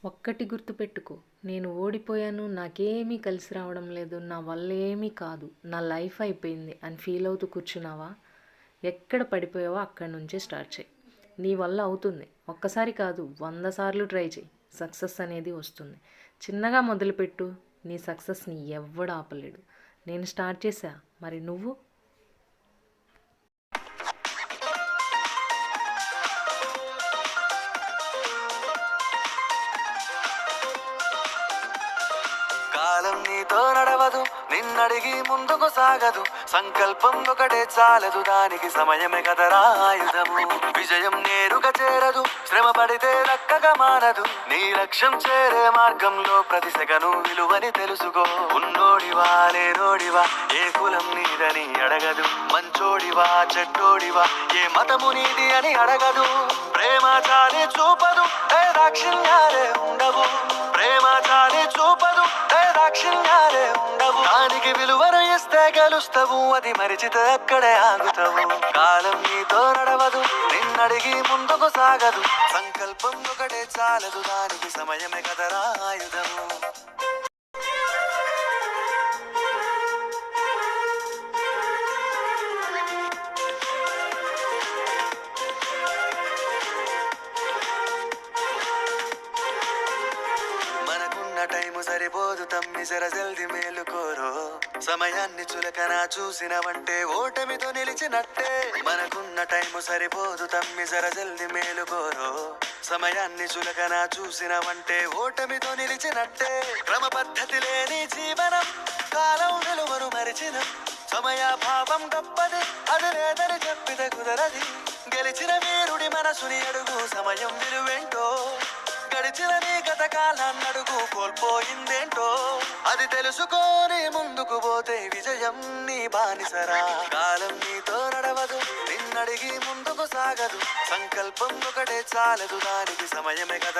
ఒక్కటి గుర్తుపెట్టుకో, నేను ఓడిపోయాను, నాకేమీ కలిసి రావడం లేదు, నా వల్ల ఏమీ కాదు, నా లైఫ్ అయిపోయింది అని ఫీల్ అవుతూ కూర్చున్నావా? ఎక్కడ పడిపోయావో అక్కడి నుంచే స్టార్ట్ చేయి. నీ వల్ల అవుతుంది. ఒక్కసారి కాదు, 100 సార్లు ట్రై చేయి. సక్సెస్ అనేది వస్తుంది. చిన్నగా మొదలుపెట్టు. నీ సక్సెస్ని ఎవ్వడు ఆపలేడు. నేను స్టార్ట్ చేశా, మరి నువ్వు? కాలం నీతో నడవదు, నిన్నడిగి ముందుకు సాగదు. సంకల్పం ఒకటే చాలదు, దానికి సమయమే కదరా ఆయుధము. విజయం నేరుగా చేరదు, శ్రమ పడితే దక్కగా మారదు. నీ లక్ష్యం చేరే మార్గంలో ప్రతి సెకను విలువని తెలుసుకో. ఉన్నోడివా లేనోడివా, ఏ కులం నీదని అడగదు. మంచోడివా చెట్టోడివా, ఏ మతము నీది అని అడగదు. ప్రేమ చాలి చూపదు, ఏ దాక్షిణ్యాలే ఉండవు. ప్రేమ చాలి చూపదు, ఏ దాక్షిణ్యాలే ఉండవు. దానికి విలువను ఇస్తే గెలుస్తావు, అది మరిచితే అక్కడే ఆగుతావు. కాలం నీతో నడవదు, నిన్నడిగి ముందుకు సాగదు. సంకల్పం ఒకటే చాలదు, దానికి సమయమే కదరా ఆయుధము. టైము సరిపోదు తమ్మి, జర జల్ది మేలుకోరో. సమయాన్ని చులకన చూసినవంటే ఓటమితో నిలిచినట్టే. మనకున్న టైము సరిపోదు తమ్మి, జర జల్ది మేలుకోరో. సమయాన్ని చులకన చూసినవంటే ఓటమితో నిలిచినట్టే. క్రమ పద్ధతి లేని జీవనం, కాలం విలువను మరిచిన. సమయాభావం గొప్పది, అది లేదని చెప్పితే కుదరది. గెలిచిన వీరుడి మనసుని అడుగు, సమయం విలువేంటో. గడిచిన నీ గత కాలాన్నడుగు, కోల్పోయిందేంటో. అది తెలుసుకొని ముందుకు పోతే విజయం నీ బానిసరా. కాలం నీతో నడవదు, నిన్నడిగి ముందుకు సాగదు. సంకల్పం ఒకటే చాలదు, దానికి సమయమే కదా.